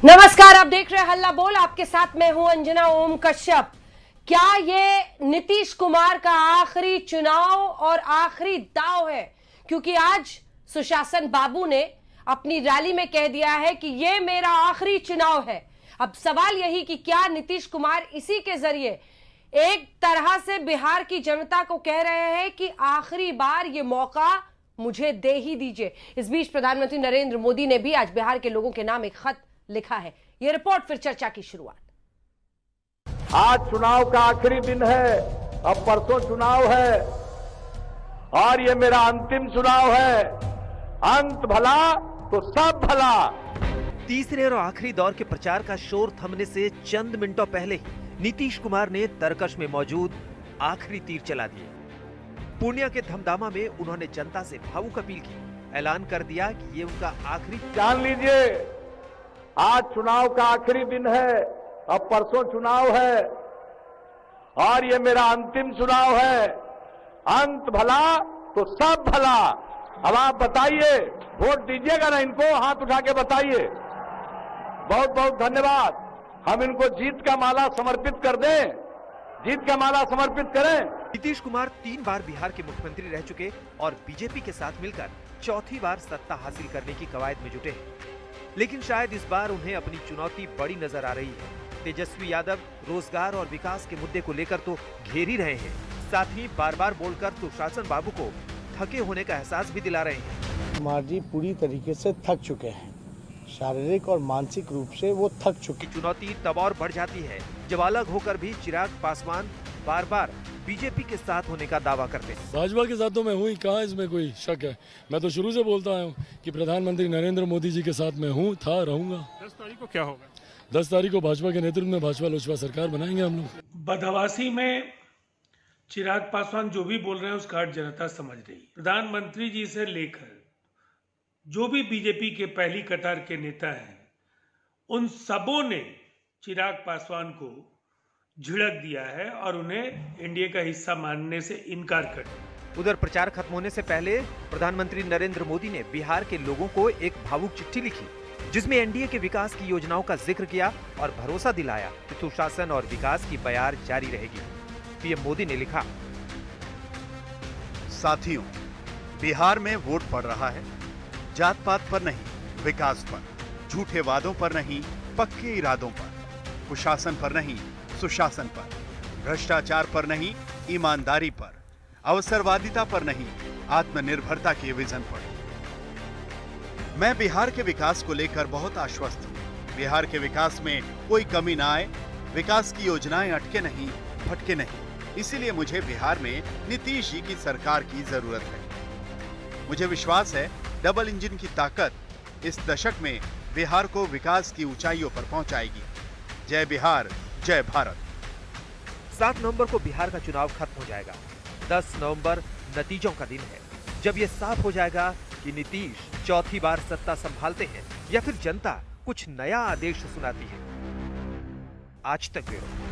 नमस्कार, आप देख रहे हैं हल्ला बोल। आपके साथ मैं हूं अंजना ओम कश्यप। क्या ये नीतीश कुमार का आखिरी चुनाव और आखिरी दाव है? क्योंकि आज सुशासन बाबू ने अपनी रैली में कह दिया है कि ये मेरा आखिरी चुनाव है। अब सवाल यही कि क्या नीतीश कुमार इसी के जरिए एक तरह से बिहार की जनता को कह रहे हैं कि आखिरी बार ये मौका मुझे दे ही दीजिए। इस बीच प्रधानमंत्री नरेंद्र मोदी ने भी आज बिहार के लोगों के नाम एक खत लिखा है। यह रिपोर्ट, फिर चर्चा की शुरुआत। आज चुनाव का आखिरी दिन है, अब परसों चुनाव है और ये मेरा अंतिम चुनाव है। अंत भला तो सब भला। तीसरे और आखिरी दौर के प्रचार का शोर थमने से चंद मिनटों पहले ही नीतीश कुमार ने तरकश में मौजूद आखिरी तीर चला दिए। पूर्णिया के धमदामा में उन्होंने जनता से भावुक अपील की, ऐलान कर दिया कि ये उनका आखिरी। जान लीजिए, आज चुनाव का आखिरी दिन है, अब परसों चुनाव है और ये मेरा अंतिम चुनाव है। अंत भला तो सब भला। अब आप बताइए, वोट दीजिएगा ना इनको? हाथ उठा के बताइए। बहुत बहुत धन्यवाद। हम इनको जीत का माला समर्पित कर दें, जीत का माला समर्पित करें। नीतीश कुमार 3 बार बिहार के मुख्यमंत्री रह चुके और बीजेपी के साथ मिलकर चौथी बार सत्ता हासिल करने की कवायद में जुटे हैं। लेकिन शायद इस बार उन्हें अपनी चुनौती बड़ी नजर आ रही है। तेजस्वी यादव रोजगार और विकास के मुद्दे को लेकर तो घेर ही रहे हैं, साथ ही बार बार बोलकर सुशासन बाबू को थके होने का एहसास भी दिला रहे हैं। कुमार जी पूरी तरीके से थक चुके हैं, शारीरिक और मानसिक रूप से वो थक चुके। चुनौती तब और बढ़ जाती है जब अलग होकर भी चिराग पासवान बार बार बीजेपी के साथ होने का दावा करते हैं। भाजपा के साथ तो मैं हूँ ही, कहाँ इसमें कोई शक है। मैं तो शुरू से बोलता आया हूँ कि प्रधानमंत्री नरेंद्र मोदी जी के साथ मैं हूँ, था, रहूंगा। 10 तारीख को क्या होगा? 10 तारीख को भाजपा के नेतृत्व में भाजपा लोजपा सरकार बनाएंगे हम लोग। बदहवासी में चिराग पासवान जो भी बोल रहे हैं उसका अर्थ जनता समझ रही है। प्रधानमंत्री जी से लेकर जो भी बीजेपी के पहली कतार के नेता हैं, उन सबों ने चिराग पासवान को झिड़क दिया है और उन्हें एनडीए का हिस्सा मानने से इनकार कर दिया। उधर प्रचार खत्म होने से पहले प्रधानमंत्री नरेंद्र मोदी ने बिहार के लोगों को एक भावुक चिट्ठी लिखी, जिसमें एनडीए के विकास की योजनाओं का जिक्र किया और भरोसा दिलाया कि सुशासन और विकास की बयार जारी रहेगी। पीएम मोदी ने लिखा, साथियों, बिहार में वोट पड़ रहा है, जात पात पर नहीं, विकास पर, झूठे वादों पर नहीं, पक्के इरादों पर, कुशासन पर नहीं, सुशासन पर, भ्रष्टाचार पर नहीं, ईमानदारी पर, अवसरवादिता पर नहीं, आत्मनिर्भरता के विजन पर। मैं बिहार के विकास को लेकर बहुत आश्वस्त हूं। बिहार के विकास में कोई कमी ना आए, विकास की योजनाएं अटके नहीं, फटके नहीं। इसीलिए मुझे बिहार में नीतीश जी की सरकार की जरूरत है। मुझे विश्वास है डबल इंजन की ताकत इस दशक में बिहार को विकास की ऊंचाइयों पर पहुंचाएगी। जय बिहार, जय भारत। 7 नवंबर को बिहार का चुनाव खत्म हो जाएगा। 10 नवंबर नतीजों का दिन है, जब यह साफ हो जाएगा कि नीतीश चौथी बार सत्ता संभालते हैं या फिर जनता कुछ नया आदेश सुनाती है। आज तक ब्यूरो।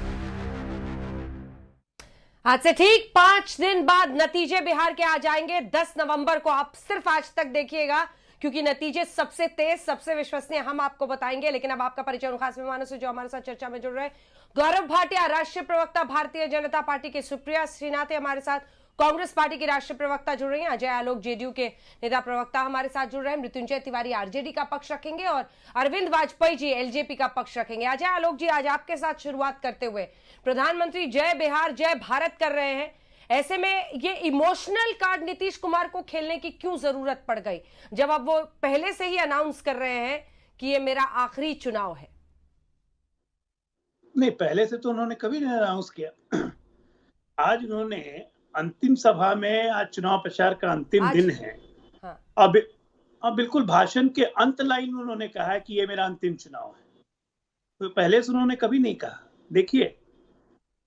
आज से ठीक 5 दिन बाद नतीजे बिहार के आ जाएंगे। 10 नवंबर को आप सिर्फ आज तक देखिएगा, क्योंकि नतीजे सबसे तेज, सबसे विश्वसनीय हम आपको बताएंगे। लेकिन अब आपका परिचय उन खास मेहमानों से जो हमारे साथ चर्चा में जुड़ रहे हैं। गौरव भाटिया, राष्ट्रीय प्रवक्ता भारतीय जनता पार्टी के। सुप्रिया श्रीनाथ हमारे साथ, कांग्रेस पार्टी की राष्ट्रीय प्रवक्ता जुड़ रही हैं। अजय आलोक, जेडीयू के नेता प्रवक्ता हमारे साथ जुड़ रहे हैं। मृत्युंजय तिवारी आरजेडी का पक्ष रखेंगे और अरविंद वाजपेयी जी एलजेपी का पक्ष रखेंगे। अजय आलोक जी, आज आपके साथ शुरुआत करते हुए, प्रधानमंत्री जय बिहार जय भारत कर रहे हैं, ऐसे में ये इमोशनल कार्ड नीतीश कुमार को खेलने की क्यों जरूरत पड़ गई, जब अब वो पहले से ही अनाउंस कर रहे हैं कि ये मेरा आखिरी चुनाव है? नहीं, पहले से तो उन्होंने कभी नहीं अनाउंस किया। आज उन्होंने अंतिम सभा में, आज चुनाव प्रचार का अंतिम दिन है। हाँ। अब बिल्कुल भाषण के अंत लाइन में उन्होंने कहा कि ये मेरा अंतिम चुनाव है। तो पहले से उन्होंने कभी नहीं कहा। देखिए,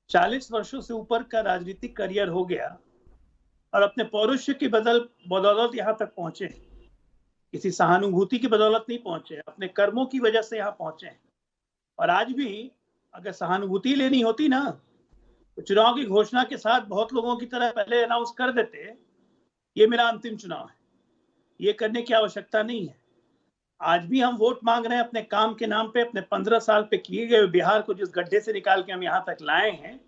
40 वर्षों से ऊपर का राजनीतिक करियर हो गया और अपने पौरुष की बदौलत यहाँ तक पहुंचे। किसी सहानुभूति की बदौलत नहीं पहुंचे, अपने कर्मों की वजह से यहाँ पहुंचे। और आज भी अगर सहानुभूति लेनी होती ना, तो चुनाव की घोषणा के साथ बहुत लोगों की तरह पहले अनाउंस कर देते, ये मेरा अंतिम चुनाव है। ये करने की आवश्यकता नहीं है। आज भी हम वोट मांग रहे हैं अपने काम के नाम पे, अपने 15 साल पे किए गए, बिहार को जिस गड्ढे से निकाल के हम यहाँ तक लाए हैं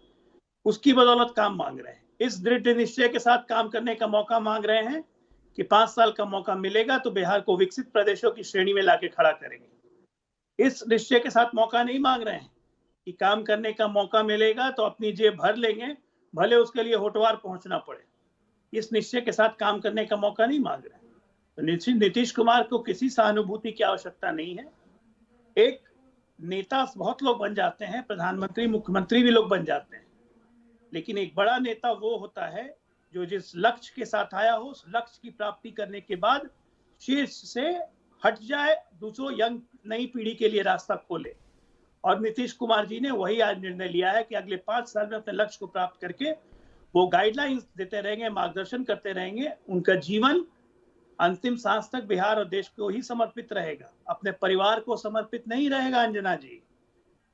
उसकी बदौलत काम मांग रहे हैं। इस दृढ़ निश्चय के साथ काम करने का मौका मांग रहे हैं कि 5 साल का मौका मिलेगा तो बिहार को विकसित प्रदेशों की श्रेणी में लाके खड़ा करेंगे। इस निश्चय के साथ मौका नहीं मांग रहे हैं कि काम करने का मौका मिलेगा तो अपनी जेब भर लेंगे, भले उसके लिए होटवार पहुंचना पड़े। इस निश्चय के साथ काम करने का मौका नहीं मांग रहे हैं। तो नीतीश कुमार को किसी सहानुभूति की आवश्यकता नहीं है। एक नेता बहुत लोग बन जाते हैं, प्रधानमंत्री मुख्यमंत्री भी लोग बन जाते हैं, लेकिन एक बड़ा नेता वो होता है जो जिस लक्ष्य के साथ आया हो उस लक्ष्य की प्राप्ति करने के बाद शीर्ष से हट जाए, दूसरों यंग नई पीढ़ी के लिए रास्ता खोले। और नीतीश कुमार जी ने वही आज निर्णय लिया है कि अगले 5 साल में अपने लक्ष्य को प्राप्त करके वो गाइडलाइंस देते रहेंगे, मार्गदर्शन करते रहेंगे। उनका जीवन अंतिम सांस तक बिहार और देश को ही समर्पित रहेगा, अपने परिवार को समर्पित नहीं रहेगा। अंजना जी,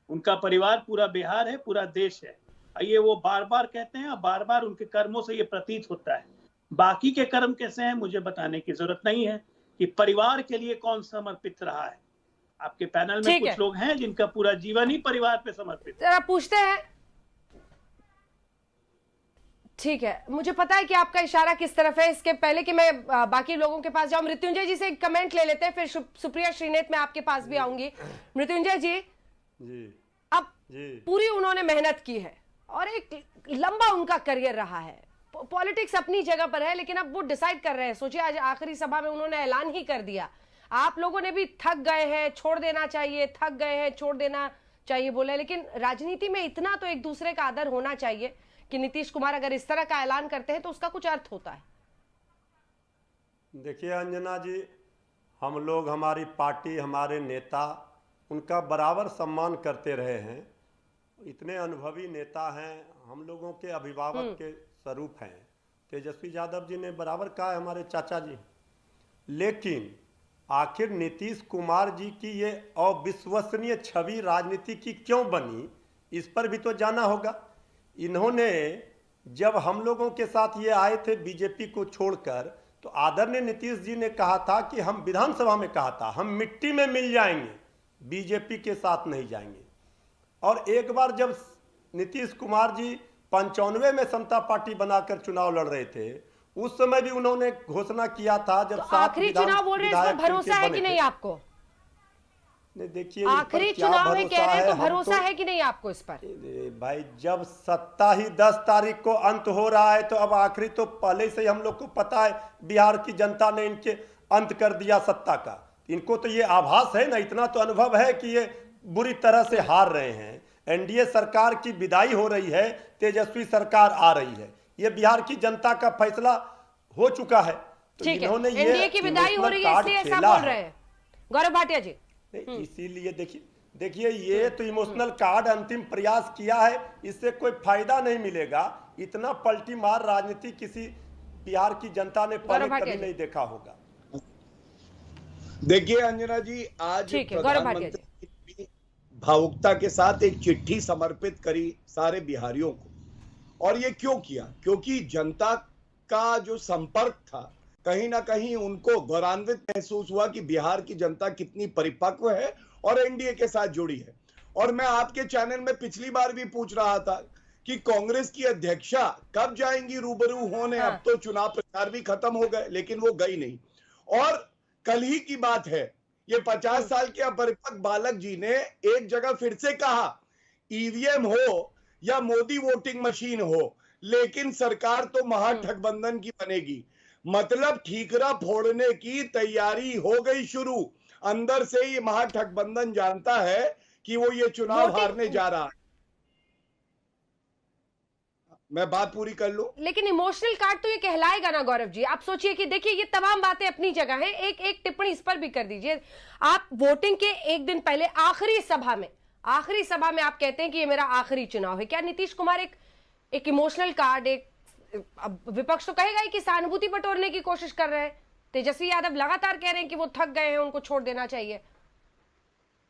उनका परिवार पूरा बिहार है, पूरा देश है। ये वो बार बार कहते हैं, बार बार उनके कर्मों से ये प्रतीत होता है। बाकी के कर्म कैसे हैं मुझे बताने की जरूरत नहीं है कि परिवार के लिए कौन समर्पित रहा है। आपके पैनल में कुछ लोग हैं जिनका पूरा जीवन ही परिवार पे समर्पित है। जरा पूछते हैं। ठीक है, मुझे पता है कि आपका इशारा किस तरफ है। इसके पहले कि मैं बाकी लोगों के पास जाऊं, मृत्युंजय जी से एक कमेंट ले लेते हैं, फिर सुप्रिया श्रीनेत मैं आपके पास भी आऊंगी। मृत्युंजय जी, अब पूरी उन्होंने मेहनत की है और एक लंबा उनका करियर रहा है। पॉलिटिक्स अपनी जगह पर है, लेकिन अब वो डिसाइड कर रहे हैं। सोचिए, आज आखिरी सभा में उन्होंने ऐलान ही कर दिया। आप लोगों ने भी थक गए हैं, छोड़ देना चाहिए, थक गए हैं, छोड़ देना चाहिए बोले, लेकिन राजनीति में इतना तो एक दूसरे का आदर होना चाहिए कि नीतीश कुमार अगर इस तरह का ऐलान करते हैं तो उसका कुछ अर्थ होता है। देखिए अंजना जी, हम लोग, हमारी पार्टी, हमारे नेता उनका बराबर सम्मान करते रहे हैं। इतने अनुभवी नेता हैं, हम लोगों के अभिभावक के स्वरूप हैं। तेजस्वी यादव जी ने बराबर कहा है, हमारे चाचा जी। लेकिन आखिर नीतीश कुमार जी की ये अविश्वसनीय छवि राजनीति की क्यों बनी, इस पर भी तो जाना होगा। इन्होंने जब हम लोगों के साथ ये आए थे बीजेपी को छोड़कर, तो आदरणीय नीतीश जी ने कहा था कि हम विधानसभा में कहा था हम मिट्टी में मिल जाएंगे, बीजेपी के साथ नहीं जाएंगे। और एक बार जब नीतीश कुमार जी 95 में समता पार्टी बनाकर चुनाव लड़ रहे थे, उस समय भी उन्होंने घोषणा किया था जब तो आखिरी चुनाव बोल रहे हैं, इस पर भरोसा है कि नहीं आपको? नहीं, देखिए आखिरी चुनाव में कह रहे हैं तो भरोसा है कि नहीं आपको इस पर? भाई, जब सत्ता ही 10 तारीख को अंत हो रहा है तो अब आखिरी तो पहले से ही हम लोग को पता है, बिहार की जनता ने इनके अंत कर दिया सत्ता का। इनको तो ये आभास है ना, इतना तो अनुभव है कि ये बुरी तरह से हार रहे हैं। एनडीए सरकार की विदाई हो रही है, तेजस्वी सरकार आ रही है, ये बिहार की जनता का फैसला हो चुका है। तो इन्होंने ये एनडीए की विदाई हो रही है इसलिए ऐसा बोल रहे हैं गौरव भाटिया जी। इसीलिए देखिए ये तो इमोशनल कार्ड अंतिम प्रयास किया है, इससे कोई फायदा नहीं मिलेगा। इतना पलटी मार राजनीति किसी बिहार की जनता ने पहले कभी नहीं देखा होगा। देखिए अंजना जी, आज प्रधानमंत्री भावुकता के साथ एक चिट्ठी समर्पित करी सारे बिहारियों को। और ये क्यों किया? क्योंकि जनता का जो संपर्क था, कहीं ना कहीं उनको गौरवान्वित महसूस हुआ कि बिहार की जनता कितनी परिपक्व है और एनडीए के साथ जुड़ी है। और मैं आपके चैनल में पिछली बार भी पूछ रहा था कि कांग्रेस की अध्यक्षा कब जाएंगी रूबरू होने। अब तो चुनाव प्रचार भी खत्म हो गए, लेकिन वो गई नहीं। और कल ही की बात है, ये 50 साल के अपरिपक्व बालक जी ने एक जगह फिर से कहा, ईवीएम हो या मोदी वोटिंग मशीन हो, लेकिन सरकार तो महागठबंधन की बनेगी। मतलब ठीकरा फोड़ने की तैयारी हो गई शुरू। अंदर से ये महागठबंधन जानता है कि वो ये चुनाव हारने जा रहा है। मैं बात पूरी कर लूं। लेकिन इमोशनल कार्ड तो ये कहलाएगा ना गौरव जी। आप सोचिए कि देखिए, ये तमाम बातें अपनी जगह हैं, एक टिप्पणी इस पर भी कर दीजिए। आप वोटिंग के एक दिन पहले आखिरी सभा में आप कहते हैं कि ये मेरा आखिरी चुनाव है। क्या नीतीश कुमार एक इमोशनल कार्ड, विपक्ष तो कहेगा ही कि सहानुभूति बटोरने की कोशिश कर रहे हैं। तेजस्वी यादव लगातार कह रहे हैं कि वो थक गए हैं, उनको छोड़ देना चाहिए।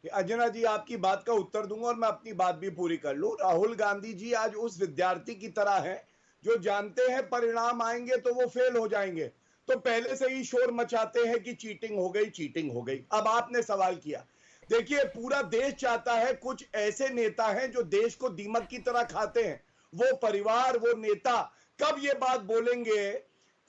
अंजना जी, आपकी बात का उत्तर दूंगा और मैं अपनी बात भी पूरी कर लूं। राहुल गांधी जी आज उस विद्यार्थी की तरह हैं जो जानते हैं परिणाम आएंगे तो वो फेल हो जाएंगे, तो पहले से ही शोर मचाते हैं कि चीटिंग हो गई, चीटिंग हो गई। अब आपने सवाल किया, देखिए पूरा देश चाहता है, कुछ ऐसे नेता हैं जो देश को दीमक की तरह खाते हैं। वो परिवार, वो नेता कब ये बात बोलेंगे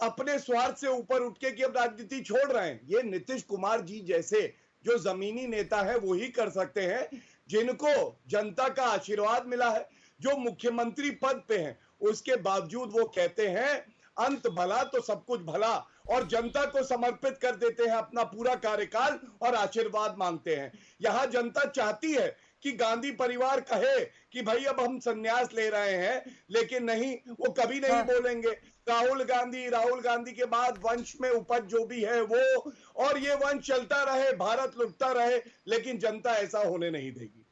अपने स्वार्थ से ऊपर उठ के कि अब राजनीति छोड़ रहे हैं? ये नीतीश कुमार जी जैसे जो जमीनी नेता है वो ही कर सकते हैं, जिनको जनता का आशीर्वाद मिला है, जो मुख्यमंत्री पद पे हैं, उसके बावजूद वो कहते हैं अंत भला तो सब कुछ भला, और जनता को समर्पित कर देते हैं अपना पूरा कार्यकाल और आशीर्वाद मांगते हैं। यहां जनता चाहती है कि गांधी परिवार कहे कि भाई अब हम संन्यास ले रहे हैं, लेकिन नहीं, वो कभी नहीं बोलेंगे। राहुल गांधी के बाद वंश में उपज जो भी है वो, और ये वंश चलता रहे, भारत लुटता रहे, लेकिन जनता ऐसा होने नहीं देगी।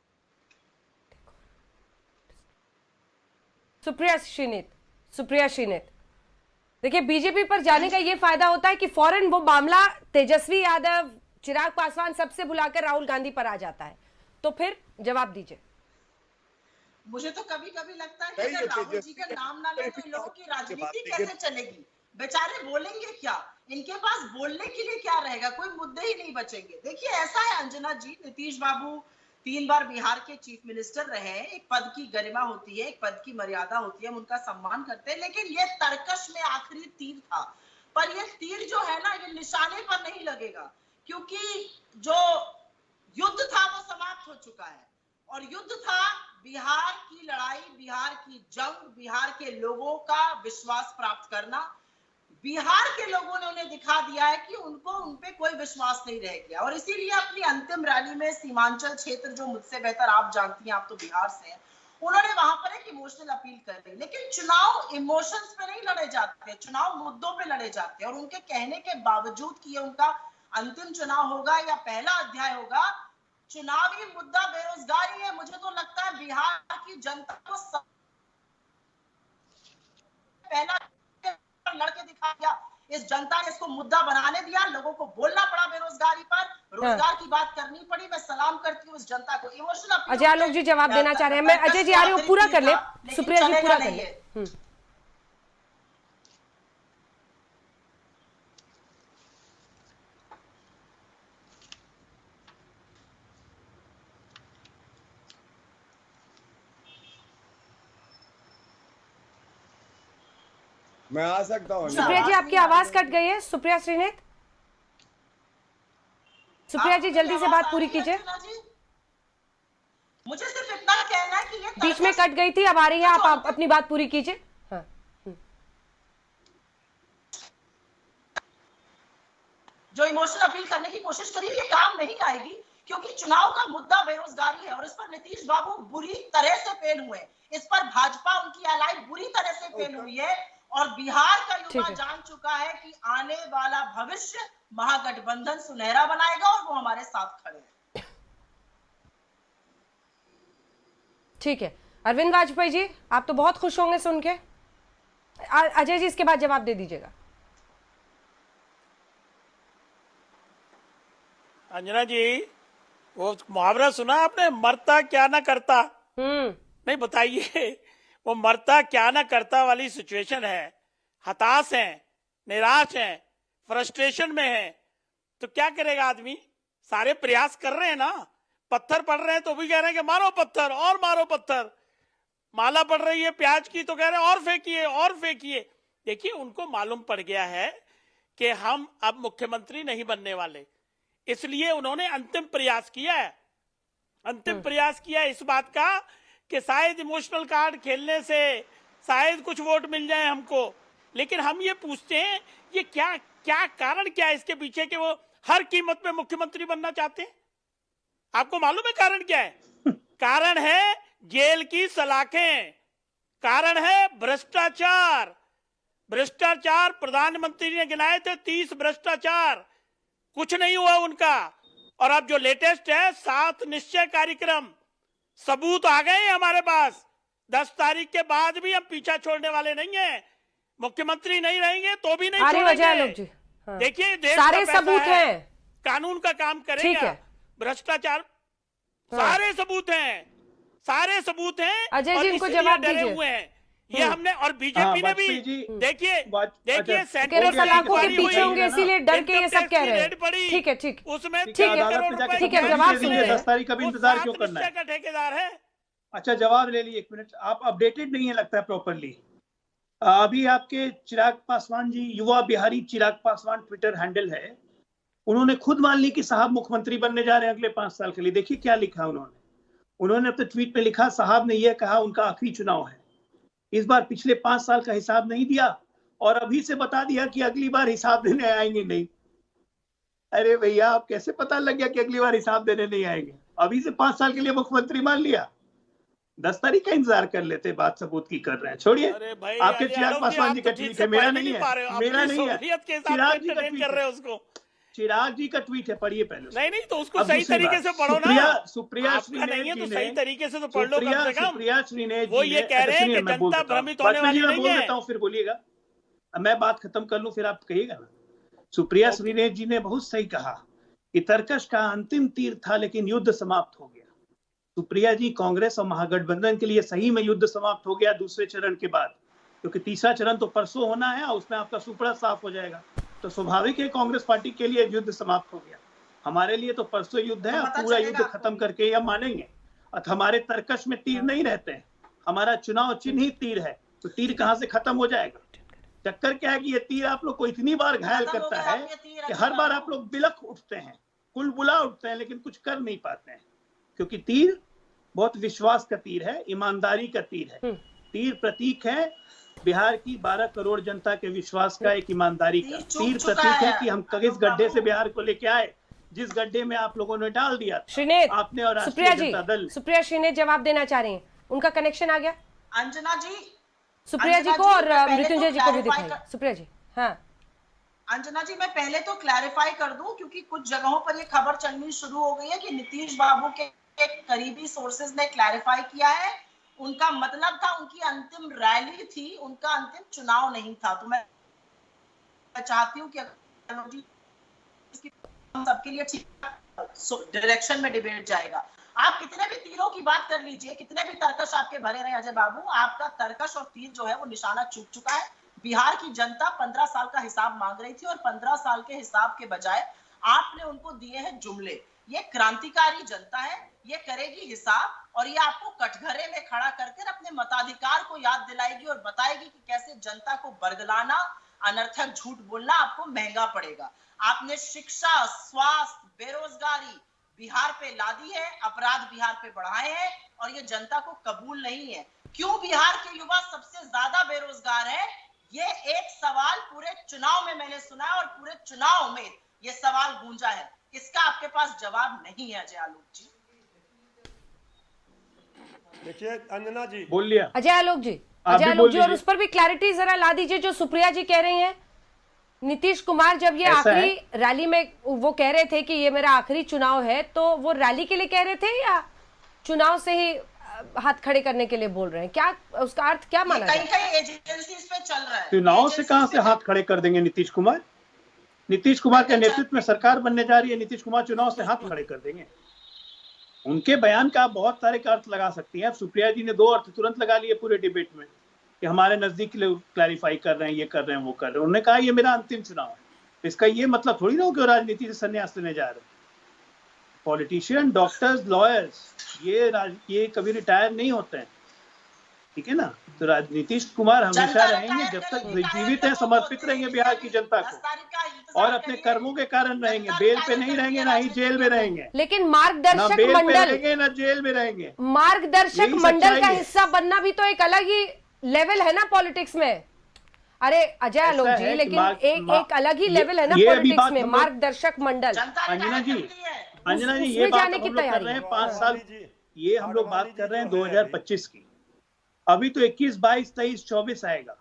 सुप्रिया श्रीनेत, देखिए बीजेपी पर जाने का ये फायदा होता है कि फौरन वो मामला तेजस्वी यादव, चिराग पासवान सबसे बुलाकर राहुल गांधी पर आ जाता है। तो फिर जवाब दीजिए। मुझे तो कभी कभी लगता है कि अगर राहुल जी का नाम ना ले तो इन लोगों की राजनीति कैसे चलेगी? बेचारे बोलेंगे क्या? इनके पास बोलने के लिए क्या रहेगा? कोई मुद्दे ही नहीं बचेंगे। देखिए ऐसा है अंजना जी, नीतीश बाबू 3 बार बिहार के चीफ मिनिस्टर रहे हैं। एक पद की गरिमा होती है, एक पद की मर्यादा होती है, हम उनका सम्मान करते हैं, लेकिन ये तरकश में आखिरी तीर था। पर ये तीर जो है ना, ये निशाने पर नहीं लगेगा, क्योंकि जो युद्ध था वो समाप्त हो चुका है। और युद्ध था बिहार की लड़ाई, बिहार की जंग, बिहार के लोगों का विश्वास प्राप्त करना। बिहार के लोगों ने उन्हें दिखा दिया है कि उनको उन पे कोई विश्वास नहीं रह गया, और इसीलिए अपनी अंतिम रैली में सीमांचल क्षेत्र, जो मुझसे बेहतर आप जानती हैं, आप तो बिहार से हैं, उन्होंने वहां पर एक इमोशनल अपील कर दी। लेकिन चुनाव इमोशंस पे नहीं लड़े जाते, चुनाव मुद्दों पे लड़े जाते हैं। और उनके कहने के बावजूद कि ये उनका अंतिम चुनाव होगा या पहला अध्याय होगा, चुनावी मुद्दा बेरोजगारी है। मुझे तो लगता है बिहार की जनता को पहला लड़के दिखा दिया, इस जनता ने इसको मुद्दा बनाने दिया, लोगों को बोलना पड़ा बेरोजगारी पर, रोजगार की बात करनी पड़ी। मैं सलाम करती हूँ इस जनता को। इमोशनल अजय आलोक जी जवाब देना चाह रहे हैं। मैं अजय जी आ रही हूँ, पूरा कर ले, सुप्रिया जी पूरा कर ले। मैं आ सकता हूँ? सुप्रिया जी आपकी आवाज कट गई है। सुप्रिया श्रीनेत, सुप्रिया जी जल्दी से बात पूरी कीजिए। मुझे सिर्फ इतना कहना है कि ये बीच में कट गई थी, अब आ रही है, आप अपनी बात पूरी कीजिए। हाँ। जो इमोशनल अपील करने की कोशिश करी, ये काम नहीं आएगी, क्योंकि चुनाव का मुद्दा बेरोजगारी है और इस पर नीतीश बाबू बुरी तरह से फेल हुए। इस पर भाजपा, उनकी एलाई बुरी तरह से फेल हुई है, और बिहार का युवा जान चुका है कि आने वाला भविष्य महागठबंधन सुनहरा बनाएगा और वो हमारे साथ खड़े हैं। ठीक है, अरविंद वाजपेयी जी आप तो बहुत खुश होंगे सुन के। अजय जी इसके बाद जवाब दे दीजिएगा। अंजना जी, वो मुहावरा सुना आपने, मरता क्या ना करता? नहीं, बताइए, वो मरता क्या ना करता वाली सिचुएशन है। हताश हैं, निराश हैं, फ्रस्ट्रेशन में हैं, तो क्या करेगा आदमी? सारे प्रयास कर रहे हैं ना, पत्थर पड़ रहे हैं तो भी कह रहे हैं कि मारो पत्थर और मारो पत्थर। माला पड़ रही है प्याज की तो कह रहे हैं और फेंकिए और फेंकिए। देखिए, उनको मालूम पड़ गया है कि हम अब मुख्यमंत्री नहीं बनने वाले, इसलिए उन्होंने अंतिम प्रयास किया है। अंतिम प्रयास किया इस बात का कि शायद इमोशनल कार्ड खेलने से शायद कुछ वोट मिल जाए हमको। लेकिन हम ये पूछते हैं, ये क्या कारण क्या है इसके पीछे कि वो हर कीमत पे मुख्यमंत्री बनना चाहते हैं? आपको मालूम है कारण क्या है? कारण है जेल की सलाखें, कारण है भ्रष्टाचार। भ्रष्टाचार, प्रधानमंत्री ने गिनाए थे 30 भ्रष्टाचार, कुछ नहीं हुआ उनका। और अब जो लेटेस्ट है 7 निश्चय कार्यक्रम, सबूत आ गए हमारे पास। 10 तारीख के बाद भी हम पीछा छोड़ने वाले नहीं हैं। मुख्यमंत्री नहीं रहेंगे तो भी नहीं छोड़ेंगे। हाँ। देखिए, देश सारे सबूत हैं, कानून का काम करेगा। भ्रष्टाचार, सारे सबूत हैं, सारे सबूत हैं। अजय जी इनको जवाब दीजिए। हुए हैं, ये हमने, और बीजेपी ने भी देखिए तेरे सलाखों के पीछे होंगे, इसीलिए डर के ये सब कह रहे हैं। ठीक है, ठीक, उसमें ठीक है, ठीक है, जवाब सुन रहे हैं। 10 तारीख का भी इंतजार क्यों करना है? का ठेकेदार है। अच्छा, जवाब ले लीजिए, 1 मिनट। आप अपडेटेड नहीं है लगता है प्रॉपरली। अभी आपके चिराग पासवान जी, युवा बिहारी चिराग पासवान ट्विटर हैंडल है, उन्होंने खुद मान ली कि साहब मुख्यमंत्री बनने जा रहे हैं अगले 5 साल के लिए। देखिए क्या लिखा उन्होंने अपने ट्वीट में लिखा, साहब ने यह कहा उनका आखिरी चुनाव है, इस बार पिछले 5 साल का हिसाब नहीं दिया और अभी से बता दिया कि अगली बार हिसाब देने आएंगे नहीं। अरे भैया, आप कैसे पता लग गया कि अगली बार हिसाब देने नहीं आएंगे? अभी से 5 साल के लिए मुख्यमंत्री मान लिया। 10 तारीख का इंतजार कर लेते, बात सबूत की कर रहे हैं। छोड़िए, आपके चिराग पासवान जी का ट्वीट है, मेरा नहीं है, मेरा नहीं है, चिराग जी का ट्वीट है, उसको चिराग जी का ट्वीट है, पढ़िए पहले। नहीं तो उसको सही तरीके से पढ़ो ना। सुप्रिया नहीं है तो सही तरीके से तो पढ़ लो कम से कम। सुप्रिया श्रीनेश वो ये कह रहे हैं कि जनता भ्रमित होने वाली नहीं है। बोल देता हूँ, फिर बोलिएगा, मैं बात खत्म कर लूं फिर आप कहिएगा ना। सुप्रिया श्रीनेश जी ने बहुत सही कहा कि तरकश का अंतिम तीर था लेकिन युद्ध समाप्त हो गया। सुप्रिया जी, कांग्रेस और महागठबंधन के लिए सही में युद्ध समाप्त हो गया दूसरे चरण के बाद, क्योंकि तीसरा चरण तो परसों होना है और उसमें आपका सुपड़ा साफ हो जाएगा। तो स्वाभाविक है कांग्रेस पार्टी के लिए युद्ध समाप्त हो गया। हमारे लिए तो परसों युद्ध है, पूरा युद्ध खत्म करके या मानेंगे। और हमारे तरकश में तीर नहीं रहते हैं, हमारा चुनाव चिन्ह ही तीर है, तो तीर कहां से खत्म हो जाएगा? चक्कर क्या है कि ये तीर आप लोग को इतनी बार घायल करता है कि हर बार आप लोग बिलख उठते हैं, कुलबुला उठते हैं, लेकिन कुछ कर नहीं पाते हैं, क्योंकि तीर बहुत विश्वास का तीर है, ईमानदारी का तीर है। तीर प्रतीक है बिहार की 12 करोड़ जनता के विश्वास का, एक ईमानदारी का। तीर प्रतीक है कि हम किस गड्ढे से बिहार को लेके आए, जिस गड्ढे में आप लोगों ने डाल दिया था आपने और सुप्रिया जी। सुप्रिया श्रीनेश जवाब देना चाह रही हैं, उनका कनेक्शन आ गया। अंजना जी, सुप्रिया जी को और मृत्युंजय जी को भी दिखाइए। सुप्रिया जी। हाँ अंजना जी, मैं पहले तो क्लैरिफाई कर दूं, क्योंकि कुछ जगहों पर ये खबर चलनी शुरू हो गई है कि नीतीश बाबू के करीबी सोर्सेज ने क्लैरिफाई किया है, उनका मतलब था उनकी अंतिम रैली थी, उनका अंतिम चुनाव नहीं था। तो मैं चाहती हूँ कि सबके लिए ठीक डायरेक्शन में डिबेट जाएगा। आप कितने भी तीरों की बात कर लीजिए, कितने भी तर्कश आपके भरे रहे अजय बाबू, आपका तर्कश और तीर जो है वो निशाना चूक चुका है। बिहार की जनता 15 साल का हिसाब मांग रही थी और 15 साल के हिसाब के बजाय आपने उनको दिए हैं जुमले। ये क्रांतिकारी जनता है, ये करेगी हिसाब और ये आपको कटघरे में खड़ा करके अपने मताधिकार को याद दिलाएगी और बताएगी कि कैसे जनता को बरगलाना, अनर्थक झूठ बोलना आपको महंगा पड़ेगा। आपने शिक्षा, स्वास्थ्य, बेरोजगारी बिहार पे लादी है, अपराध बिहार पे बढ़ाए हैं और ये जनता को कबूल नहीं है। क्यों बिहार के युवा सबसे ज्यादा बेरोजगार है, ये एक सवाल पूरे चुनाव में मैंने सुना है और पूरे चुनाव में ये सवाल गूंजा है। इसका आपके पास जवाब नहीं है अजय आलोक जी। देखिए अंजना जी, बोल लिया अजय आलोक जी। अजय आलोक जी, और उस पर भी क्लैरिटी जरा ला दीजिए जो सुप्रिया जी कह रही हैं। नीतीश कुमार जब ये आखिरी रैली में वो कह रहे थे कि ये मेरा आखिरी चुनाव है, तो वो रैली के लिए कह रहे थे या चुनाव से ही हाथ खड़े करने के लिए बोल रहे हैं? क्या उसका अर्थ क्या माना जाए? कहीं एजेंसीज पे चल रहा है। चुनाव से कहां से हाथ खड़े कर देंगे नीतीश कुमार? नीतीश कुमार के नेतृत्व में सरकार बनने जा रही है, नीतीश कुमार चुनाव से हाथ खड़े कर देंगे? उनके बयान का आप बहुत सारे अर्थ लगा सकती हैं। सुप्रिया जी ने 2 अर्थ तुरंत लगा लिए पूरे डिबेट में कि हमारे नजदीक क्लैरिफाई कर रहे हैं, ये कर रहे हैं, वो कर रहे हैं। उन्होंने कहा ये मेरा अंतिम चुनाव है। इसका ये मतलब थोड़ी ना हो कि राजनीति से संन्यास लेने जा रहे हैं। पॉलिटिशियन, डॉक्टर्स, लॉयर्स ये कभी रिटायर नहीं होते हैं, ठीक है ना? तो नीतीश कुमार हमेशा रहेंगे, जब तक जीवित है समर्पित रहेंगे बिहार की जनता को और अपने कर्मों के कारण रहेंगे। बेल पे नहीं रहेंगे, ना ही जेल में रहेंगे। लेकिन मार्गदर्शक मंडल, ना जेल में रहेंगे। मार्गदर्शक मंडल का हिस्सा बनना भी तो एक अलग ही लेवल है ना पॉलिटिक्स में। अरे अजय आलोक जी, लेकिन एक अलग ही लेवल है ना पॉलिटिक्स में, मार्गदर्शक मंडल। अंजना जी, ये बात हम लोग कर रहे हैं 5 साल, ये हम लोग बात कर रहे हैं 2025 की। अभी तो 21, 22, 23, 24 आएगा,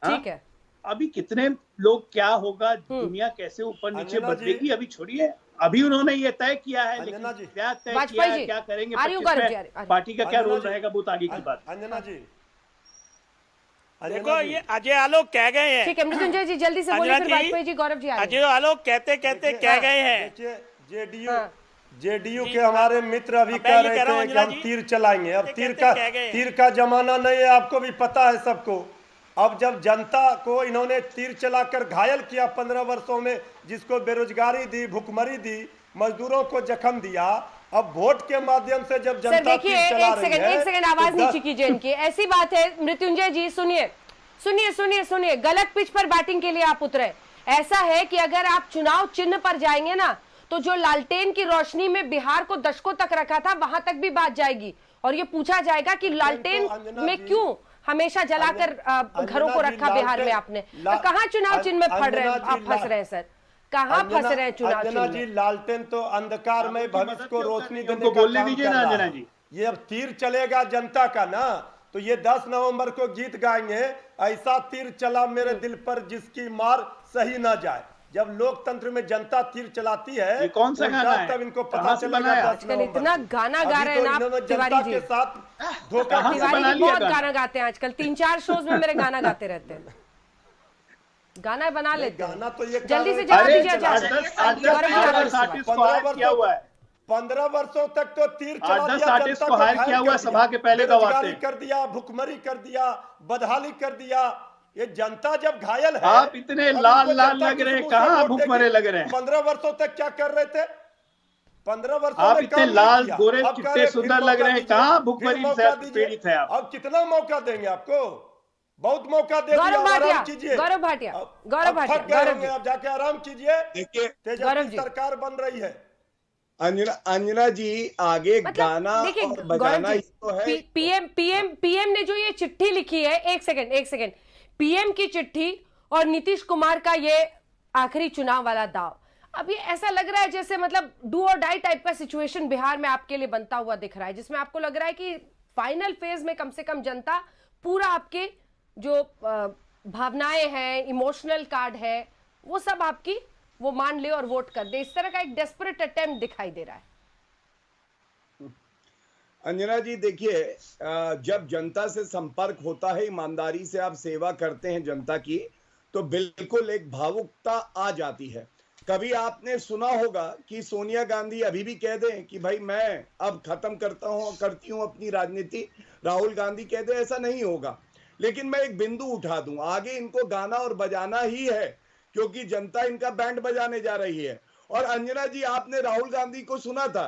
ठीक है? अभी कितने लोग, क्या होगा, दुनिया कैसे ऊपर नीचे बदलेगी, अभी छोड़िए। अभी उन्होंने ये तय किया है, लेकिन क्या तय किया है, क्या करेंगे, पार्टी का क्या रोल रहेगा, बहुत आगे की बात। अंजना जी, देखो ये अजय आलोक कह गए हैं, ठीक है मृत्युंजय जी जल्दी से बोलिए, फिर वाजपेयी जी, गौरव जी। अजय आलोक कहते कहते कह गए हैं जेडीयू के हमारे मित्र अभी कह रहे थे कि हम तीर चलाएंगे। अब तीर का जमाना नहीं है, आपको भी पता है सबको। अब जब जनता को इन्होंने तीर चलाकर घायल किया 15 वर्षों में, जिसको बेरोजगारी दी, भुखमरी दी, मजदूरों को जख्म दिया, अब वोट के माध्यम से जब जनता देखिए, एक सेकंड आवाज नीचे कीजिए इनकी। ऐसी बात है मृत्युंजय जी, सुनिए, गलत पिच पर बैटिंग के लिए आप उतरे। ऐसा है कि अगर आप चुनाव चिन्ह पर जाएंगे ना, तो जो लालटेन की रोशनी में बिहार को दशकों तक रखा था, वहां तक भी बात जाएगी और ये पूछा जाएगा कि लालटेन में क्यों हमेशा जलाकर घरों को रखा बिहार में आपने। तो कहाँ चुनाव चिन्ह में फंस रहे हैं सर, कहाँ फंस रहे हैं चुनाव चिन्ह जी? लालटेन तो अंधकार में भविष्य को रोशनी देने का काम कर रहा है। ये अब तीर चलेगा जनता का ना, तो ये 10 नवंबर को गीत गाएंगे, ऐसा तीर चला मेरे दिल पर जिसकी मार सही ना जाए। जब लोकतंत्र में जनता तीर चलाती है, ये कौन सा गाना है? तब इनको पता चलेगा। आजकल इतना गाना गा रहे हैं आप तिवारी जी, तिवारी जी बहुत गाना गाते हैं आजकल, 3-4 शोज में मेरे गाना गाते रहते हैं, गाना बना लेते हैं। गाना तो ये जल्दी से जवाब दीजिए। 15 वर्षों तक तो तीर चला दिया, आर्टिस्ट को हायर किया हुआ सभा के पहले गवाते कर दिया, भुखमरी कर दिया, बदहाली कर दिया। ये जनता जब घायल है, आप इतने लाल लग रहे हैं, कहाँ भुखमरे लग रहे हैं? 15 वर्षों तक क्या कर रहे थे? 15 वर्षों आप इतने लाल गोरे चिट्टे सुंदर लग रहे हैं, कहाँ भुखमरी से पीड़ित है आप? अब कितना मौका देंगे आपको? बहुत मौका दे दिया, आराम कीजिए। गौरव भाटिया आप जाके आराम कीजिए। देखिए तेजस्वी सरकार बन रही है। अंजना जी आगे गाना और बजाना ही तो है। पीएम ने जो ये चिट्ठी लिखी है, एक सेकंड, पीएम की चिट्ठी और नीतीश कुमार का ये आखिरी चुनाव वाला दाव, अब ये ऐसा लग रहा है जैसे मतलब डू और डाई टाइप का सिचुएशन बिहार में आपके लिए बनता हुआ दिख रहा है, जिसमें आपको लग रहा है कि फाइनल फेज में कम से कम जनता पूरा आपके जो भावनाएं हैं, इमोशनल कार्ड है, वो सब आपकी वो मान ले और वोट कर दे। इस तरह का एक डेस्परेट अटेम्प्ट दिखाई दे रहा है। अंजना जी देखिए, जब जनता से संपर्क होता है, ईमानदारी से आप सेवा करते हैं जनता की, तो बिल्कुल एक भावुकता आ जाती है। कभी आपने सुना होगा कि सोनिया गांधी अभी भी कह दें कि भाई मैं अब खत्म करती हूं अपनी राजनीति, राहुल गांधी कह दे, ऐसा नहीं होगा। लेकिन मैं एक बिंदु उठा दूं, आगे इनको गाना और बजाना ही है, क्योंकि जनता इनका बैंड बजाने जा रही है। और अंजना जी, आपने राहुल गांधी को सुना था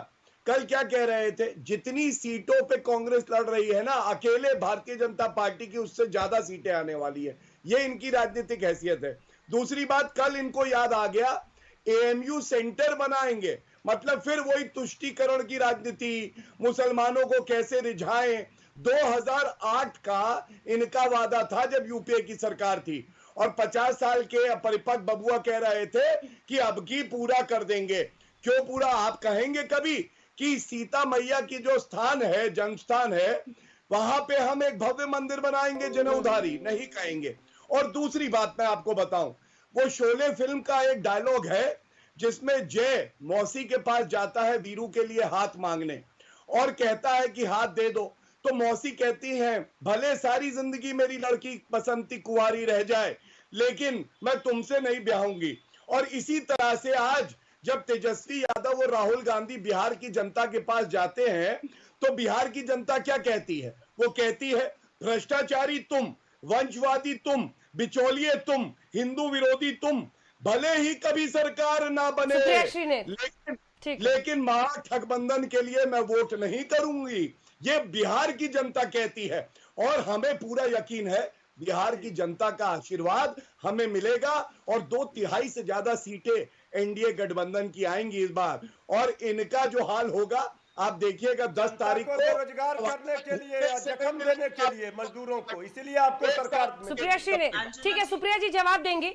कल क्या कह रहे थे? जितनी सीटों पे कांग्रेस लड़ रही है ना, अकेले भारतीय जनता पार्टी की उससे ज्यादा सीटें आने वाली है। ये इनकी राजनीतिक हैसियत है। दूसरी बात, कल इनको याद आ गया एएमयू सेंटर बनाएंगे, मतलब फिर वही तुष्टीकरण की राजनीति, मुसलमानों को कैसे रिझाएं। 2008 का इनका वादा था जब यूपीए की सरकार थी, और 50 साल के अपरिपक्व बबुआ कह रहे थे कि अब की पूरा कर देंगे। क्यों पूरा? आप कहेंगे कभी कि सीता मैया की जो स्थान है, जन्म स्थान है, वहां पे हम एक भव्य मंदिर बनाएंगे जनउधारी? नहीं कहेंगे। और दूसरी बात मैं आपको बताऊं, वो शोले फिल्म का एक डायलॉग है जिसमें जय मौसी के पास जाता है वीरू के लिए हाथ मांगने और कहता है कि हाथ दे दो, तो मौसी कहती हैं भले सारी जिंदगी मेरी लड़की बसंती कुंवारी रह जाए, लेकिन मैं तुमसे नहीं ब्याहूंगी। और इसी तरह से आज जब तेजस्वी यादव और राहुल गांधी बिहार की जनता के पास जाते हैं, तो बिहार की जनता क्या कहती है? वो कहती है भ्रष्टाचारी तुम, वंशवादी तुम, बिचौलिए तुम, हिंदू विरोधी तुम, भले ही कभी सरकार ना बने, लेकिन महागठबंधन के लिए मैं वोट नहीं करूंगी। ये बिहार की जनता कहती है, और हमें पूरा यकीन है बिहार की जनता का आशीर्वाद हमें मिलेगा, और 2/3 से ज्यादा सीटें एनडीए गठबंधन की आएंगी इस बार। और इनका जो हाल होगा आप देखिएगा 10 तारीख को रोजगार करने के लिए, जख्म देने के लिए मजदूरों को, इसीलिए आपको सरकार। सुप्रिया श्री ने, ठीक है सुप्रिया जी जवाब देंगे,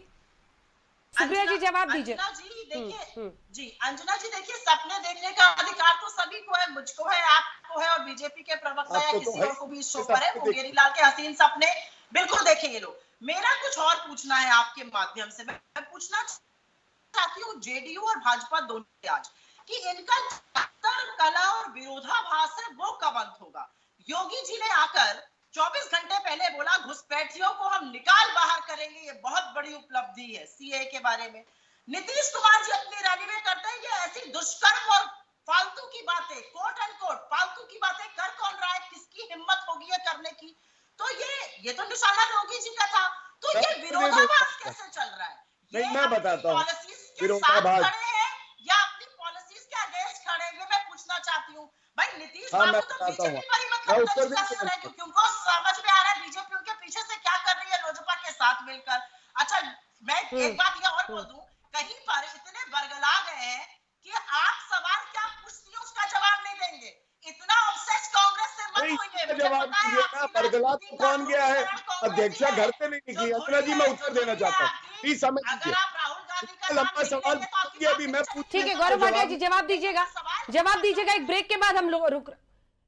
सुप्रिया जी जवाब दीजिए। अंजना जी देखिए, जी अंजना जी देखिए, सपने देखने का अधिकार तो सभी को है, मुझको है, आपको है, और बीजेपी के प्रवक्ता या किसी और को भी इस शो पर है। मुंगेरी लाल के हसीन सपने बिल्कुल देखेंगे लोग। मेरा कुछ और पूछना है आपके माध्यम से। मैं पूछना चाहती हूँ जेडीयू और भाजपा दोनों आज कि इनका कला और विरोधाभास है वो कब अंत होगा? योगी जी ने आकर 24 घंटे पहले बोला घुसपैठियों को हम निकाल बाहर करेंगे, ये बहुत बड़ी उपलब्धि है सीए के बारे में। नीतीश कुमार जी अपनी रैली में करते हैं ये ऐसी दुष्कर्म और फालतू की बातें, कोट एंड कोट फालतू की बातें कर कौन रहा है? किसकी हिम्मत होगी ये करने की? तो ये तो निशाना योगी जी का था। तो ये विरोधाभास कैसे चल रहा है? नहीं, मैं बताता हूँ पॉलिसीज के साथ विरोधाभास खड़े हैं या अपनी पॉलिसीज के अगेंस्ट खड़े हैं, ये मैं पूछना चाहती हूँ। भाई नीतीश हाँ, बाबू मैं तो बताता हूँ। बीजेपी पर ही मैं मतलब उत्तर भी डिस्कस कर रहे हैं, क्योंकि उनको समझ में आ रहा है बीजेपी उनके पीछे से क्या कर रही है लोजपा के साथ मिलकर। अच्छा, मैं एक बात ये और बोल दूं, कहीं पर इतने बरगला गए हैं कि आप सवाल क्या पूछती है उसका जवाब नहीं देंगे। इतना ऑब्सेस कांग्रेस से मत होइए। मुझे जवाब पता है दीजिए आपकी ना, बरगला तो कौन गया है? कांग्रेसी अध्यक्षा है, घर पे नहीं जो निकली। धुरी अंजना जी, है, मैं जो उत्तर देना धुरी है चाहता हूँ, आपकी। प्लीज समझ अगर लीजिए। आप राहुल गांधी का नाम लंबा नहीं सवाल लेंगे तो आपकी पूछिए, अभी मैं बात ठीक है नहीं गौरव चलेगी। भाटिया जी, जवाब दीजिएगा, जवाब दीजिएगा। एक ब्रेक के बाद हम लोग रुक,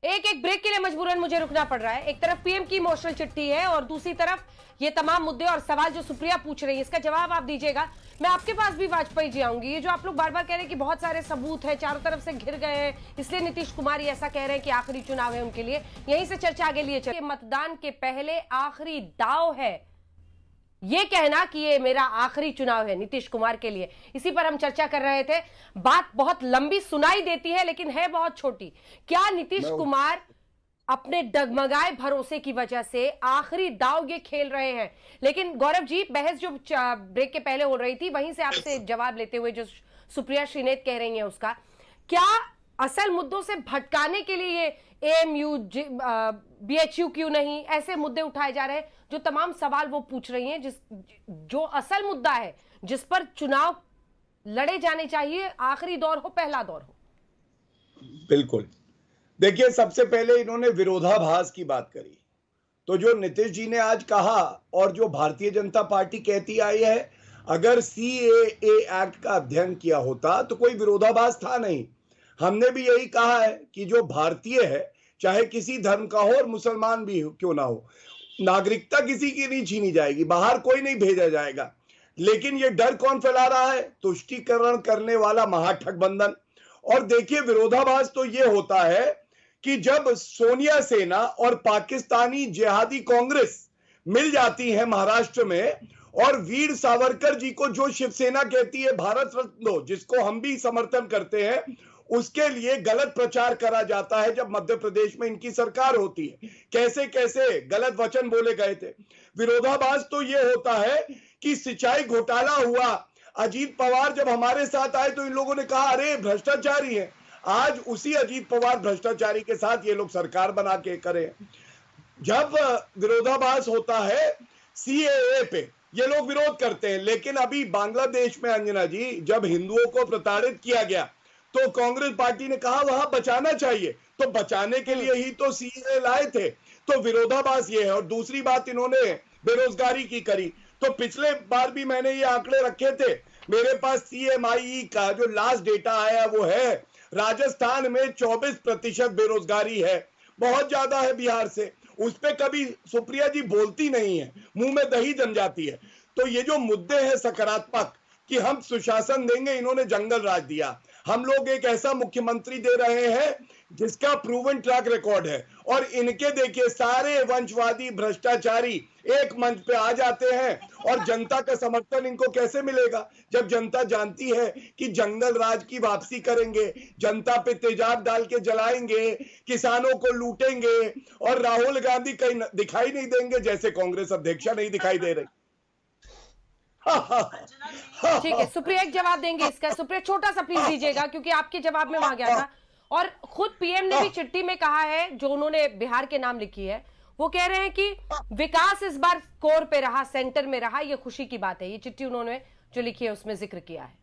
एक ब्रेक के लिए मजबूरन मुझे रुकना पड़ रहा है। एक तरफ पीएम की इमोशनल चिट्ठी है और दूसरी तरफ ये तमाम मुद्दे और सवाल जो सुप्रिया पूछ रही है, इसका जवाब आप दीजिएगा। मैं आपके पास भी वाजपेयी जी आऊंगी। ये जो आप लोग बार बार कह रहे हैं कि बहुत सारे सबूत हैं, चारों तरफ से घिर गए हैं, इसलिए नीतीश कुमार ये ऐसा कह रहे हैं कि आखिरी चुनाव है उनके लिए, यहीं से चर्चा आगे लिए चलिए। मतदान के पहले आखिरी दाव है ये कहना कि ये मेरा आखिरी चुनाव है नीतीश कुमार के लिए, इसी पर हम चर्चा कर रहे थे। बात बहुत लंबी सुनाई देती है लेकिन है बहुत छोटी। क्या नीतीश कुमार अपने डगमगाए भरोसे की वजह से आखिरी दाव ये खेल रहे हैं? लेकिन गौरव जी, बहस जो ब्रेक के पहले हो रही थी वहीं से आपसे जवाब लेते हुए जो सुप्रिया श्रीनेत कह रही हैं उसका, क्या असल मुद्दों से भटकाने के लिए ये एएमयू बीएचयू क्यों नहीं, ऐसे मुद्दे उठाए जा रहे हैं? जो तमाम सवाल वो पूछ रही हैं, जो असल मुद्दा है जिस पर चुनाव लड़े जाने चाहिए, आखिरी दौर हो पहला दौर हो। बिल्कुल, देखिए, सबसे पहले इन्होंने विरोधाभास की बात करी, तो जो नीतीश जी ने आज कहा और जो भारतीय जनता पार्टी कहती आई है, अगर सीएए एक्ट का अध्ययन किया होता तो कोई विरोधाभास था नहीं। हमने भी यही कहा है कि जो भारतीय है, चाहे किसी धर्म का हो और मुसलमान भी क्यों ना हो, नागरिकता किसी की नहीं छीनी जाएगी, बाहर कोई नहीं भेजा जाएगा। लेकिन ये डर कौन फैला रहा है? तुष्टीकरण करने वाला महागठबंधन। और देखिए, विरोधाभास तो ये होता है कि जब सोनिया सेना और पाकिस्तानी जिहादी कांग्रेस मिल जाती है महाराष्ट्र में, और वीर सावरकर जी को जो शिवसेना कहती है भारत रत्न दो, जिसको हम भी समर्थन करते हैं, उसके लिए गलत प्रचार करा जाता है। जब मध्य प्रदेश में इनकी सरकार होती है, कैसे कैसे गलत वचन बोले गए थे। विरोधाभास तो यह होता है कि सिंचाई घोटाला हुआ, अजीत पवार जब हमारे साथ आए तो इन लोगों ने कहा अरे भ्रष्टाचारी है। आज उसी अजीत पवार भ्रष्टाचारी के साथ ये लोग सरकार बना के करें। जब विरोधाभास होता है सीएए पे, ये लोग विरोध करते हैं। लेकिन अभी बांग्लादेश में अंजना जी, जब हिंदुओं को प्रताड़ित किया गया तो कांग्रेस पार्टी ने कहा वहां बचाना चाहिए, तो बचाने के लिए ही तो सीएए लाए थे। तो विरोधाभास ये है। और दूसरी बात इन्होंने बेरोजगारी की करी, तो पिछले बार भी मैंने ये आंकड़े रखे थे, मेरे पास सीएमआई का जो लास्ट डेटा आया वो है, राजस्थान में 24% बेरोजगारी है, बहुत ज्यादा है बिहार से। उस पे कभी सुप्रिया जी बोलती नहीं है, मुंह में दही जम जाती है। तो ये जो मुद्दे हैं सकारात्मक कि हम सुशासन देंगे, इन्होंने जंगल राज दिया। हम लोग एक ऐसा मुख्यमंत्री दे रहे हैं जिसका प्रूवन ट्रैक रिकॉर्ड है, और इनके देखिए सारे वंशवादी भ्रष्टाचारी एक मंच पे आ जाते हैं। और जनता का समर्थन इनको कैसे मिलेगा जब जनता जानती है कि जंगल राज की वापसी करेंगे, जनता पे तेजाब डाल के जलाएंगे, किसानों को लूटेंगे, और राहुल गांधी कहीं दिखाई नहीं देंगे, जैसे कांग्रेस अध्यक्षा नहीं दिखाई दे रही। ठीक है, सुप्रिया एक जवाब देंगे इसका। सुप्रिया छोटा सा प्लीज दीजिएगा, क्योंकि आपके जवाब में वहां गया था। और खुद पीएम ने भी चिट्ठी में कहा है, जो उन्होंने बिहार के नाम लिखी है, वो कह रहे हैं कि विकास इस बार कोर पे रहा, सेंटर में रहा, ये खुशी की बात है। ये चिट्ठी उन्होंने जो लिखी है उसमें जिक्र किया है।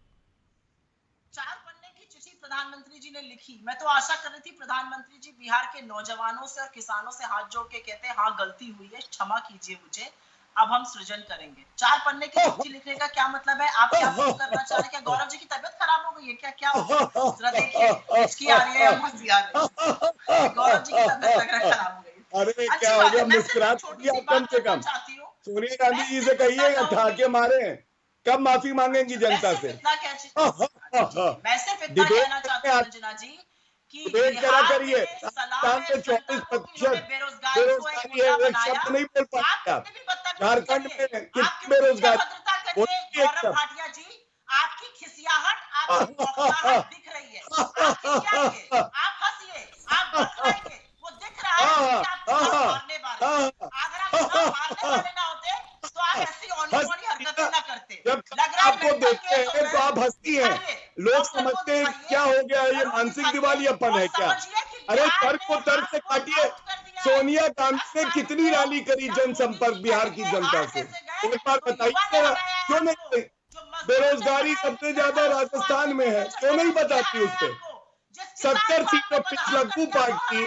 4 पन्ने की चिट्ठी प्रधानमंत्री जी ने लिखी। मैं तो आशा कर रही थी प्रधानमंत्री जी बिहार के नौजवानों से और किसानों से हाथ जोड़ के कहते हैं हाँ गलती हुई है, क्षमा कीजिए मुझे, अब हम सृजन करेंगे। 4 पन्ने की चिट्ठी लिखने का क्या मतलब है? आप क्या करना चाह रहे हैं? क्या गौरव जी की तबीयत खराब हो गई है? क्या हो गया? जरा देखिए, इसकी आ रही है या हंसी आ रही है? गौरव जी की तबीयत लग रहा है खराब हो गई। अरे क्या हो गया? मुस्कुराहट कम से कम सोनिया गांधी जी से कहिएगा ठाके मारे, कब माफी मांगेंगी जनता से? मैं सिर्फ इतना कहना चाहती हूँ अंजना जी कि करा करिए, राजस्थान में 24% बेरोजगारी है, एक शब्द नहीं बोल पाते आप। झारखंड में कितनी बेरोजगारी? गौरव भाटिया जी, आपकी खिसियाहट, आपकी बौखलाहट दिख रही है। आप हंसिए, आप बरसाएंगे, वो दिख रहा है कि आप चुनाव हारने वाले हैं। अगर आप चुनाव हारने वाले ना होते तो आप ऐसी औनी हरकतें ना करते। जब आपको देखते हैं तो आप हंसती हैं, लोग समझते हैं क्या हो गया, ये मानसिक दिवालियापन है क्या? अरे तर्क को तर्क से काटिए। सोनिया गांधी ने कितनी रैली करी जनसंपर्क बिहार की जनता से, एक बार बताइए क्यों नहीं? बेरोजगारी सबसे ज्यादा राजस्थान में है, क्यों नहीं बताती उस पर? 70 सीटों पिछलग्गू पार्टी,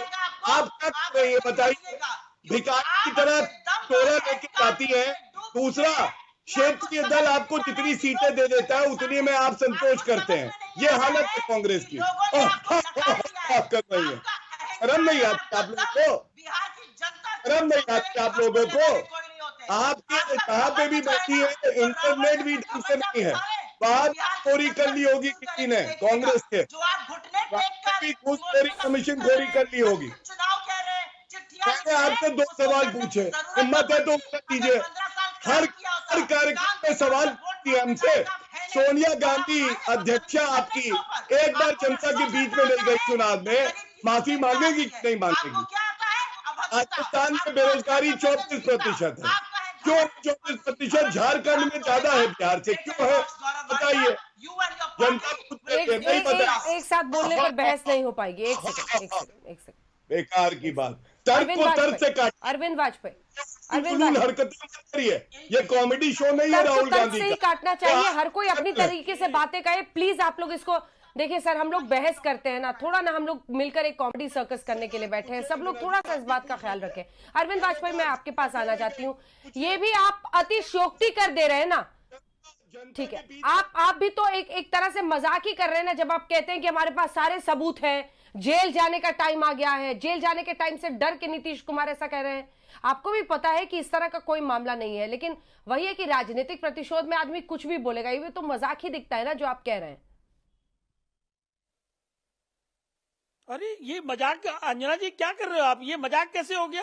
आप क्या कर रही है बताइए? भिखारी की तरह टोरा लेके जाती है। दूसरा, क्षेत्रीय दल आपको जितनी सीटें दे देता है उतनी में आप संतोष करते हैं। ये हालत है कांग्रेस की। आप कर रही है, शर्म नहीं आती आप लोगों को? शर्म नहीं आती आप लोगों को? आपके जहाँ पे भी बैठी है इंटरनेट भी ढंग से नहीं है, बात चोरी कर ली होगी किसी ने कांग्रेस के, घूसखोरी कमीशन खोरी कर ली होगी। मैंने आपसे 2 सवाल पूछे, हिम्मत है तो उत्तर दीजिए। हर कार्यक्रम में सवाल पूछती है हमसे। सोनिया गांधी अध्यक्षा आपकी एक बार जनता के बीच में नहीं गई चुनाव में, माफी मांगेगी कि नहीं मांगेगी? राजस्थान में बेरोजगारी 34% है, क्यों 34%? झारखंड में ज्यादा है बिहार से, क्यों है बताइए? जनता एक साथ बोलने पर बहस नहीं हो पाएगी। एक सेकंड। बेकार की बात, तर्क को तर्क से काट। अरविंद वाजपेयी हरकतें करिए, ये कॉमेडी शो नहीं है राहुल गांधी का। काटना चाहिए, हर कोई अपनी तरीके से बातें कहे। प्लीज आप लोग इसको देखिए सर, हम लोग बहस करते हैं ना, थोड़ा ना हम लोग मिलकर एक कॉमेडी सर्कस करने के लिए बैठे हैं। सब लोग थोड़ा सा इस बात का ख्याल रखें। अरविंद वाजपेयी, मैं आपके पास आना चाहती हूँ। ये भी आप अतिशयोक्ति कर दे रहे हैं ना, ठीक है? आप भी तो एक तरह से मजाक ही कर रहे हैं ना, जब आप कहते हैं कि हमारे पास सारे सबूत हैं, जेल जाने का टाइम आ गया है, जेल जाने के टाइम से डर के नीतीश कुमार ऐसा कह रहे हैं। आपको भी पता है कि इस तरह का कोई मामला नहीं है, लेकिन वही है कि राजनीतिक प्रतिशोध में आदमी कुछ भी बोलेगा। ये तो मजाक ही दिखता है ना जो आप कह रहे हैं। अरे ये मजाक, अंजना जी क्या कर रहे हो आप? ये मजाक कैसे हो गया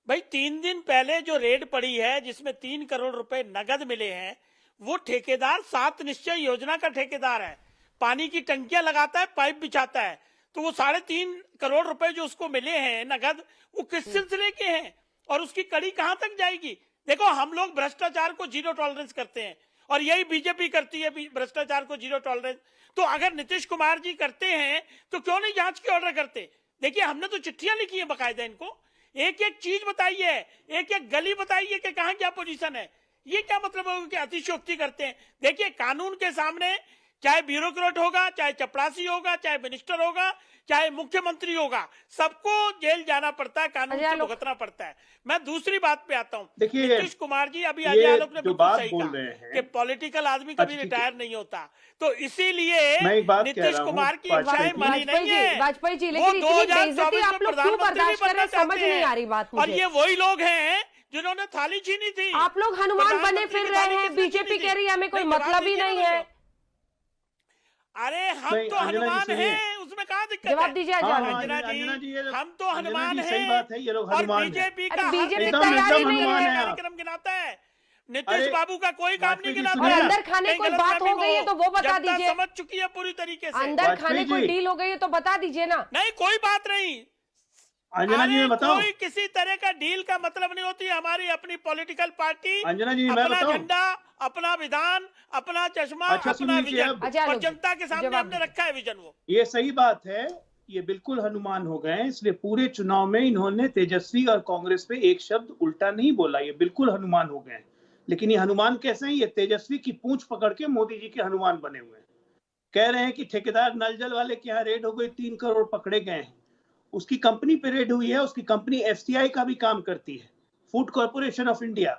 भाई? 3 दिन पहले जो रेड पड़ी है जिसमें 3 करोड़ रुपए नगद मिले हैं, वो ठेकेदार 7 निश्चय योजना का ठेकेदार है। पानी की टंकियां लगाता है, पाइप बिछाता है। तो वो 3.5 करोड़ रुपए जो उसको मिले हैं नगद, वो किस सिलसिले के हैं और उसकी कड़ी कहां तक जाएगी? देखो, हम लोग भ्रष्टाचार को जीरो टॉलरेंस करते हैं और यही बीजेपी करती है, भ्रष्टाचार को जीरो टॉलरेंस। तो अगर नीतीश कुमार जी करते हैं तो क्यों नहीं जांच के ऑर्डर करते? देखिए, हमने तो चिट्ठियां लिखी है बकायदा इनको, एक एक चीज बताइए, एक एक गली बताइए कि कहां क्या पोजीशन है। ये क्या मतलब होगा कि अतिशयोक्ति करते हैं? देखिए, कानून के सामने चाहे ब्यूरोक्रेट होगा, चाहे चपरासी होगा, चाहे मिनिस्टर होगा, चाहे मुख्यमंत्री होगा, सबको जेल जाना पड़ता है, कानून से भुगतना पड़ता है। मैं दूसरी बात पे आता हूँ। देखिए, नीतीश कुमार जी अभी अजय आलोक ने बिल्कुल सही बोल कहा रहे हैं कि पॉलिटिकल आदमी कभी रिटायर नहीं होता, तो इसीलिए नीतीश कुमार की इच्छाएं मानी नहीं है। वाजपेयी जी, लेकिन 2024 आप लोग क्यों बर्दाश्त कर रहे हैं? समझ नहीं आ रही बात मुझे। और ये वही लोग हैं जिन्होंने थाली छीनी थी। आप लोग हनुमान बने फिर रहे हैं, बीजेपी कह रही है हमें कोई मतलब ही नहीं है। अरे हम तो हनुमान हैं, उसमें कहाँ दिक्कत है? जवाब दीजिए अंजना जी, हम तो हनुमान हैं। सही बात है, ये लोग हनुमान हैं। बीजेपी का तैयारी नहीं है, कार्यक्रम गिनाता है, नीतीश बाबू का कोई काम नहीं गिनाता है। अंदर खाने कोई बात हो गई है तो वो बता दीजिए। समझ चुकी है पूरी तरीके से। अंदर खाने कोई डील हो गई है तो बता दीजिए ना। नहीं, कोई बात नहीं। अंजना जी मैं बताऊं, कोई किसी तरह का डील का मतलब नहीं होती। हमारी अपनी पॉलिटिकल पार्टी, अंजना जी मैं अपना बताऊं, झंडा, अपना विधान, अपना चश्मा, अच्छा, अपना विजन, और जनता के सामने हमने रखा है विजन। वो ये सही बात है, ये बिल्कुल हनुमान हो गए, इसलिए पूरे चुनाव में इन्होंने तेजस्वी और कांग्रेस पे एक शब्द उल्टा नहीं बोला। ये बिल्कुल हनुमान हो गए। लेकिन ये हनुमान कैसे हैं? ये तेजस्वी की पूंछ पकड़ के मोदी जी के हनुमान बने हुए हैं। कह रहे हैं कि ठेकेदार नल जल वाले के यहाँ रेड हो गई, 3 करोड़ पकड़े गए हैं। उसकी कंपनी पे रेड हुई है, उसकी कंपनी FCI का भी काम करती है, फूड कॉर्पोरेशन ऑफ इंडिया।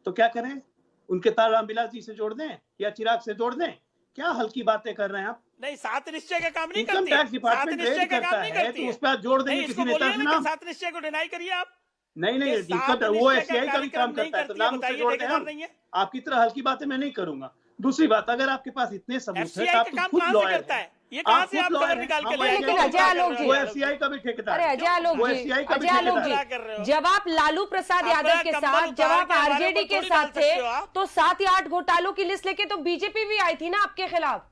तो क्या करें, उनके तार रामविलास जी से जोड़ दें या चिराग से जोड़ दें? क्या हल्की बातें कर रहे हैं आप? नहीं, 7 निश्चय का काम नहीं करती। इनकम टैक्स डिपार्टमेंट रेड करता है तो उस पर जोड़ देंगे किसी नेता से नाम। 7 निश्चय को डिनाई करिए आप। नहीं, दिक्कत है, वो FCI का भी काम करता है तो नाम से जोड़ दें। आपकी तरह हल्की बातें मैं नहीं करूंगा। दूसरी बात, अगर आपके पास इतने सबूत है, आप खुद लॉयर हैं, ये कहां से आप खबर निकाल के लाए? लेकिन अजय आलोक जी, वो FCI का भी ठेकेदार। अरे अजय आलोक जी, जब आप लालू प्रसाद यादव के साथ, जब आप RJD के साथ थे, तो 7 या 8 घोटालों की लिस्ट लेके तो बीजेपी भी आई थी ना आपके खिलाफ।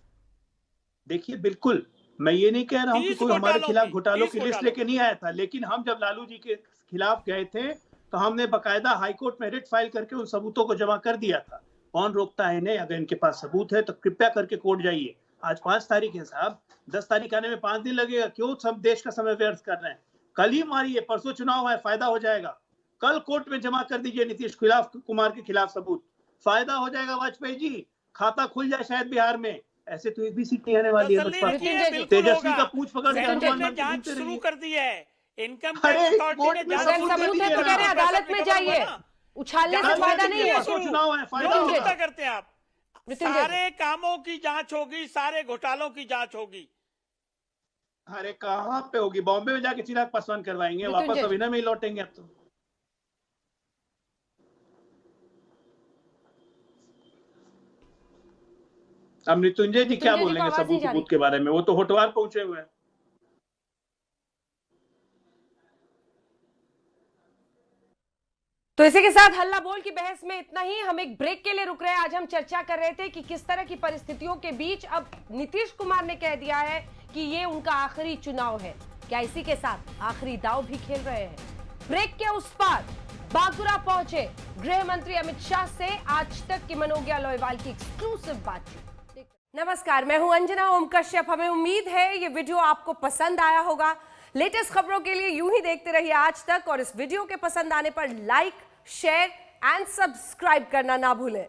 देखिए, बिल्कुल मैं ये नहीं कह रहा हूँ कि 30 कोई हमारे घोटालों खिलाफ की, घोटालों 30 की लिस्ट घोटालों लेके नहीं आया था, लेकिन हम जब लालू जी के खिलाफ गए थे तो हमने बकायदा हाईकोर्ट में रिट फाइल करके उन सबूतों को जमा कर दिया था। कौन रोकता है इन्हें? अगर इनके पास सबूत है तो कृपया करके कोर्ट जाइए। आज 5 तारीख है साहब, 10 तारीख आने में 5 दिन लगेगा, क्यों सब देश का समय व्यर्थ कर रहे हैं? कल ही मारिए, परसों चुनाव है, फायदा हो जाएगा। कल कोर्ट में जमा कर दीजिए नीतीश कुमार के खिलाफ सबूत, फायदा हो जाएगा। वाजपेयी जी, खाता खुल जाए शायद बिहार में। ऐसे तो एक भी सीट नहीं आने वाली है बसपा की। तेजस्वी का पूछ पकड़ के हनुमान मंदिर जांच घूमते शुरू रहिए। कर दी है, इनकम अरे, टैक्स अथॉरिटी कोर्ट ने में जांच अगर शुरू कर सबूत दी है तो कह रहे हैं अदालत में जाइए, उछालने से फायदा नहीं है। चुनाव है, फायदा क्यों होगा। चिंता करते हैं आप? मृत्युंजय जी। सारे कामों की जांच होगी, सारे घोटालों की जांच होगी। अरे कहाँ पे होगी? बॉम्बे में जाके चिराग पासवान करवाएंगे, वापस अभिनय में ही लौटेंगे अब तो। अब मृत्युंजय जी क्या बोलेंगे सबूत के बारे में? वो तो होटवार पहुंचे हुए हैं। तो इसी के साथ हल्ला बोल की बहस में इतना ही। हम एक ब्रेक के लिए रुक रहे हैं। आज हम चर्चा कर रहे थे कि किस तरह की परिस्थितियों के बीच अब नीतीश कुमार ने कह दिया है कि ये उनका आखिरी चुनाव है। क्या इसी के साथ आखिरी दांव भी खेल रहे हैं? ब्रेक के उस पार बांकुरा पहुंचे गृह मंत्री अमित शाह से आज तक की मनोज्ञा लोईवाल की एक्सक्लूसिव बातचीत। नमस्कार, मैं हूं अंजना ओम कश्यप। हमें उम्मीद है ये वीडियो आपको पसंद आया होगा। लेटेस्ट खबरों के लिए यूं ही देखते रहिए आज तक, और इस वीडियो के पसंद आने पर लाइक, शेयर एंड सब्सक्राइब करना ना भूलें।